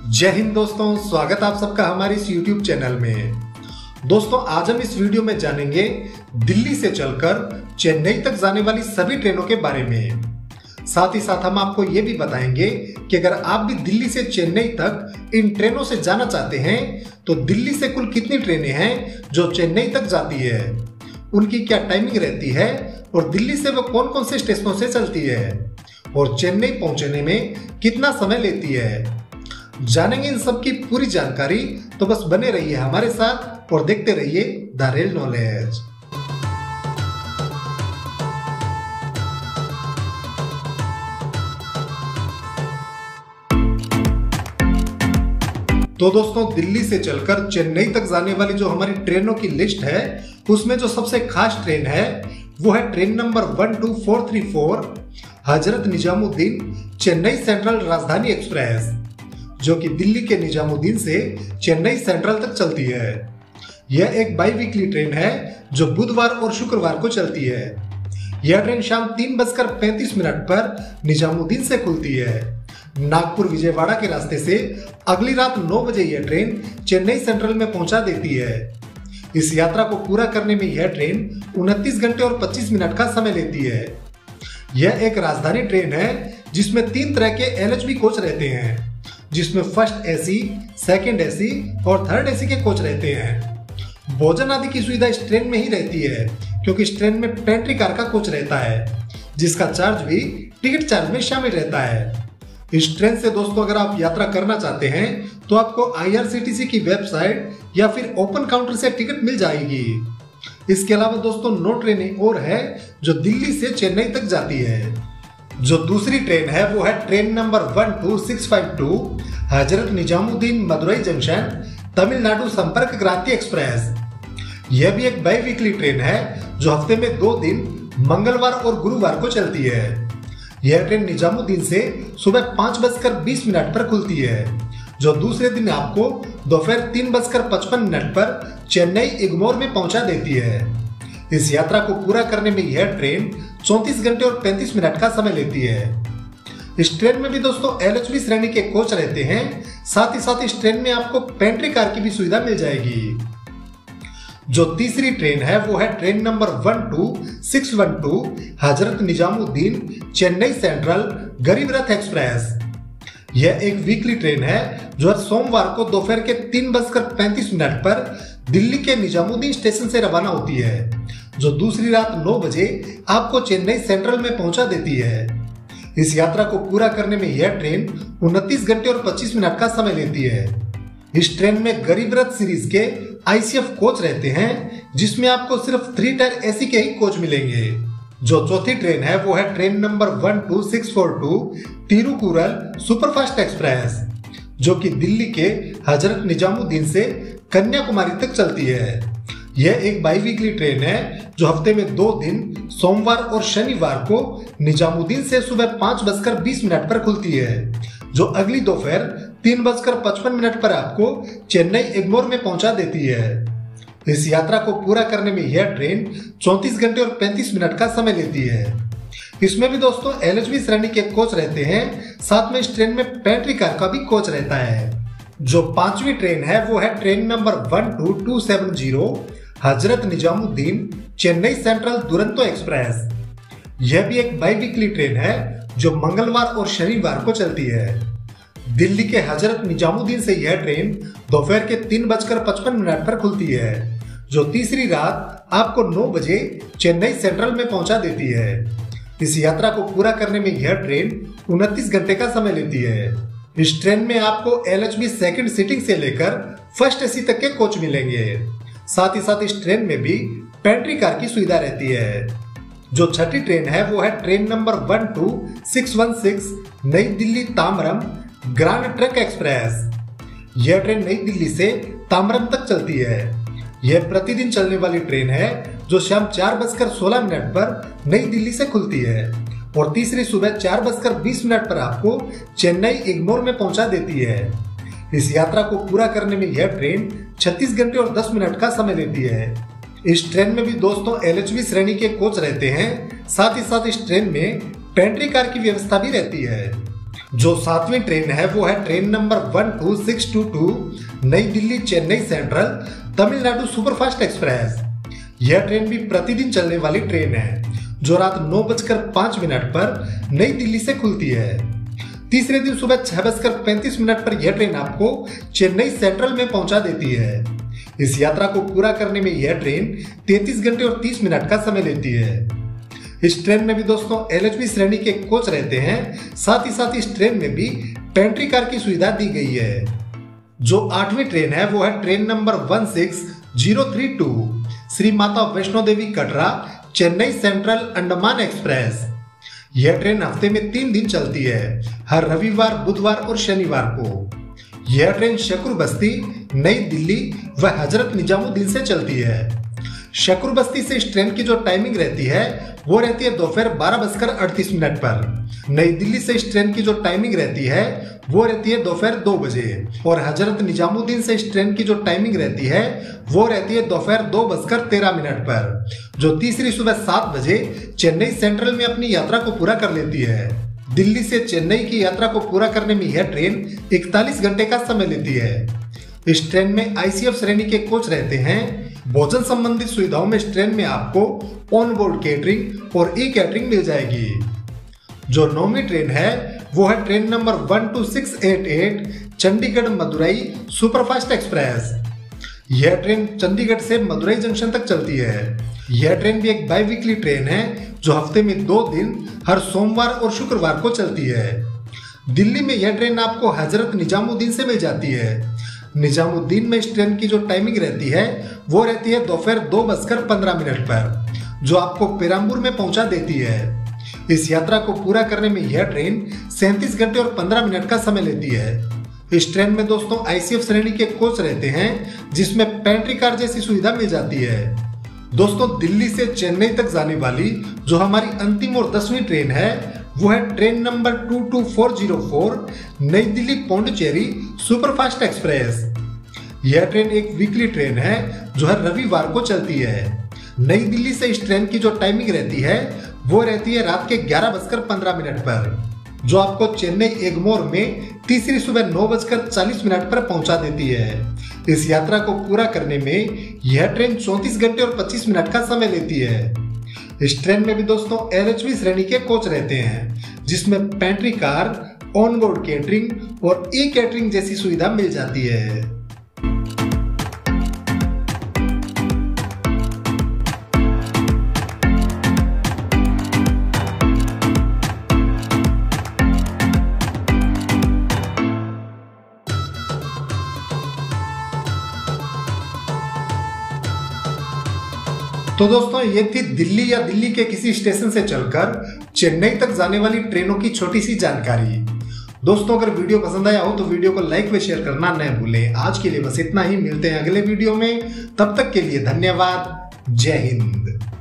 जय हिंद दोस्तों, स्वागत आप सबका हमारे इस YouTube चैनल में। दोस्तों आज हम इस वीडियो में जानेंगे दिल्ली से चलकर चेन्नई तक जाने वाली सभी ट्रेनों के बारे में। साथ ही साथ हम आपको ये भी बताएंगे कि अगर आप भी दिल्ली से चेन्नई तक इन ट्रेनों से जाना चाहते हैं तो दिल्ली से कुल कितनी ट्रेनें हैं जो चेन्नई तक जाती है, उनकी क्या टाइमिंग रहती है और दिल्ली से वो कौन कौन से स्टेशनों से चलती है और चेन्नई पहुंचने में कितना समय लेती है। जानेंगे इन सब की पूरी जानकारी, तो बस बने रहिए हमारे साथ और देखते रहिए द रेल नॉलेज। तो दोस्तों दिल्ली से चलकर चेन्नई तक जाने वाली जो हमारी ट्रेनों की लिस्ट है उसमें जो सबसे खास ट्रेन है वो है train number 12434 Hazrat Nizamuddin Chennai central राजधानी एक्सप्रेस, जो कि दिल्ली के निजामुद्दीन से चेन्नई सेंट्रल तक चलती है। यह एक बाई वीकली ट्रेन है जो बुधवार और शुक्रवार को चलती है। यह ट्रेन शाम 3:35 पर निजामुद्दीन से खुलती है। नागपुर विजयवाड़ा के रास्ते से अगली रात 9 बजे यह ट्रेन चेन्नई सेंट्रल में पहुंचा देती है। इस यात्रा को पूरा करने में यह ट्रेन 29 घंटे और 25 मिनट का समय लेती है। यह एक राजधानी ट्रेन है जिसमें 3 तरह के LHB कोच रहते हैं, जिसमें फर्स्ट AC, सेकंड AC और थर्ड AC के कोच रहते हैं। भोजन आदि की सुविधा इस ट्रेन में ही रहती है क्योंकि इस ट्रेन में पेंट्री कार का कोच रहता है, जिसका चार्ज भी टिकट चार्ज में शामिल रहता है। इस ट्रेन से दोस्तों अगर आप यात्रा करना चाहते हैं तो आपको IRCTC की वेबसाइट या फिर ओपन काउंटर से टिकट मिल जाएगी। इसके अलावा दोस्तों 9 ट्रेनें और है जो दिल्ली से चेन्नई तक जाती है। जो दूसरी ट्रेन है वो है train number 12652 Hazrat Nizamuddin Madurai junction Tamil Nadu संपर्क क्रांति एक्सप्रेस। यह भी एक बाई वीकली ट्रेन है जो हफ्ते में 2 दिन मंगलवार और गुरुवार को चलती है। यह ट्रेन निजामुद्दीन से सुबह 5:20 पर खुलती है, जो दूसरे दिन आपको दोपहर 3:55 पर चेन्नई इग्मोर में पहुंचा देती है। इस यात्रा को पूरा करने में यह ट्रेन 34 घंटे और 35 मिनट का समय लेती है। इस ट्रेन में भी दोस्तों LHB श्रेणी के कोच रहते हैं। साथ ही साथ इस ट्रेन में आपको पेंट्री कार की भी सुविधा मिल जाएगी। जो तीसरी ट्रेन है वो है train number 12612 Hazrat Nizamuddin Chennai central गरीब रथ एक्सप्रेस। यह एक वीकली ट्रेन है जो हर सोमवार को दोपहर के 3:35 पर दिल्ली के निजामुद्दीन स्टेशन से रवाना होती है, जो दूसरी रात 9 बजे आपको चेन्नई सेंट्रल में पहुंचा देती है। इस यात्रा को पूरा करने में यह ट्रेन 29 घंटे और 25 मिनट का समय लेती है। इस ट्रेन में गरीब रथ सीरीज के ICF कोच रहते हैं, जिसमें आपको सिर्फ 3 टायर AC के ही कोच मिलेंगे। जो चौथी ट्रेन है वो है train number 12642 Tirukkural superfast express, जो कि दिल्ली के हजरत निजामुद्दीन से कन्याकुमारी तक चलती है। यह एक बाई वीकली ट्रेन है जो हफ्ते में 2 दिन सोमवार और शनिवार को निजामुद्दीन से सुबह 5:20 पर खुलती है, जो अगली दोपहर 3:55 पर आपको चेन्नई एग्मोर में पहुंचा देती है। इस यात्रा को पूरा करने में यह ट्रेन 34 घंटे और 35 मिनट का समय लेती है। इसमें भी दोस्तों LHB श्रेणी के कोच रहते हैं। साथ में इस ट्रेन में पेंट्री कार का भी कोच रहता है। जो पांचवी ट्रेन है वो है train number 12270 Hazrat Nizamuddin Chennai central Duronto express. यह भी एक बाई वीकली ट्रेन है जो मंगलवार और शनिवार को चलती है। दिल्ली के हजरत निजामुद्दीन से यह ट्रेन दोपहर के 3:55 पर खुलती है, जो तीसरी रात आपको 9 बजे चेन्नई सेंट्रल में पहुंचा देती है। इस यात्रा को पूरा करने में यह ट्रेन 29 घंटे का समय लेती है। इस ट्रेन में आपको LHB सेकंड सीटिंग से लेकर फर्स्ट AC तक के कोच मिलेंगे। साथ ही साथ इस ट्रेन में भी पेंट्री कार की सुविधा रहती है। जो छठी ट्रेन है वो है ट्रेन नंबर 12616 नई दिल्ली ताम्रम ग्रांड ट्रक एक्सप्रेस। यह ट्रेन नई दिल्ली से ताम्रम तक चलती है। यह प्रतिदिन चलने वाली ट्रेन है जो शाम 4:16 पर नई दिल्ली से खुलती है और तीसरी सुबह 4:20 पर आपको चेन्नई एग्मोर में पहुंचा देती है। इस यात्रा को पूरा करने में यह ट्रेन 36 घंटे और 10 मिनट का समय लेती है। इस ट्रेन में भी दोस्तों LHB श्रेणी के कोच रहते हैं। साथ ही साथ इस ट्रेन में पेंट्री कार की व्यवस्था भी रहती है। जो 7वीं ट्रेन है वो है ट्रेन नंबर 12622 नई Delhi Chennai central Tamil Nadu superfast express. यह ट्रेन भी प्रतिदिन चलने वाली ट्रेन है जो रात 9:05 पर नई दिल्ली से खुलती है। तीसरे दिन सुबह 6:35 पर यह ट्रेन आपको चेन्नई सेंट्रल में पहुंचा देती है। इस यात्रा को पूरा करने में यह ट्रेन 33 घंटे और 30 मिनट का समय लेती है। इस ट्रेन में भी दोस्तों LHB श्रेणी के कोच रहते हैं, साथ ही साथ इस ट्रेन में भी पेंट्री कार की सुविधा दी गई है। जो 8वीं ट्रेन है वो है train number 16032 Shri Mata Vaishno Devi Katra Chennai central Andaman express. यह ट्रेन हफ्ते में 3 दिन चलती है, हर रविवार, बुधवार और शनिवार को। यह ट्रेन शकूर बस्ती, नई दिल्ली व हजरत निजामुद्दीन से चलती है। शकूर बस्ती से इस ट्रेन की जो टाइमिंग रहती है वो रहती है दोपहर 12:38 पर। नई दिल्ली से इस ट्रेन की जो टाइमिंग रहती है वो रहती है दोपहर 2 बजे और हजरत निजामुद्दीन से इस ट्रेन की जो टाइमिंग रहती है वो रहती है दोपहर 2:13 पर, जो तीसरी सुबह 7 बजे चेन्नई सेंट्रल में अपनी यात्रा को पूरा कर लेती है। दिल्ली से चेन्नई की यात्रा को पूरा करने में यह ट्रेन 41 घंटे का समय लेती है। इस ट्रेन में ICF श्रेणी के कोच रहते हैं। भोजन संबंधित सुविधाओं में इस ट्रेन में आपको ऑन बोर्ड केटरिंग और कैटरिंग मिल जाएगी। जो 9वीं ट्रेन है वो है train number 12688 Chandigarh Madurai superfast express. यह ट्रेन चंडीगढ़ से मदुरई जंक्शन तक चलती है। यह ट्रेन भी एक बाई वीकली ट्रेन है जो हफ्ते में 2 दिन हर सोमवार और शुक्रवार को चलती है। दिल्ली में यह ट्रेन आपको हजरत निजामुद्दीन से मिल जाती है। निजामुद्दीन में इस ट्रेन की जो टाइमिंग रहती है वो रहती है दोपहर 2:15 पर, जो आपको पेराम्बूर में पहुंचा देती है। इस यात्रा को पूरा करने में यह ट्रेन 37 घंटे और 15 मिनट का समय लेती है। इस ट्रेन में दोस्तों ICF श्रेणी के कोच रहते हैं जिसमें पेंट्री कार जैसी सुविधा मिल जाती है। दोस्तों दिल्ली से चेन्नई तक जाने वाली जो हमारी अंतिम और 10वीं ट्रेन है वो है ट्रेन नंबर 22404 नई दिल्ली पौंडीचेरी सुपरफास्ट एक्सप्रेस। यह ट्रेन एक वीकली ट्रेन है जो हर रविवार को चलती है। नई दिल्ली से इस ट्रेन की जो टाइमिंग रहती है वो रहती है रात के 11:15 पर, जो आपको चेन्नई एगमोर में तीसरी सुबह 9:40 पर पहुंचा देती है। इस यात्रा को पूरा करने में यह ट्रेन 34 घंटे और 25 मिनट का समय लेती है। इस ट्रेन में भी दोस्तों LHB श्रेणी के कोच रहते हैं जिसमें pantry car, on board catering और कैटरिंग जैसी सुविधा मिल जाती है। तो दोस्तों ये थी दिल्ली या दिल्ली के किसी स्टेशन से चलकर चेन्नई तक जाने वाली ट्रेनों की छोटी सी जानकारी। दोस्तों अगर वीडियो पसंद आया हो तो वीडियो को लाइक व शेयर करना न भूलें। आज के लिए बस इतना ही, मिलते हैं अगले वीडियो में, तब तक के लिए धन्यवाद। जय हिंद।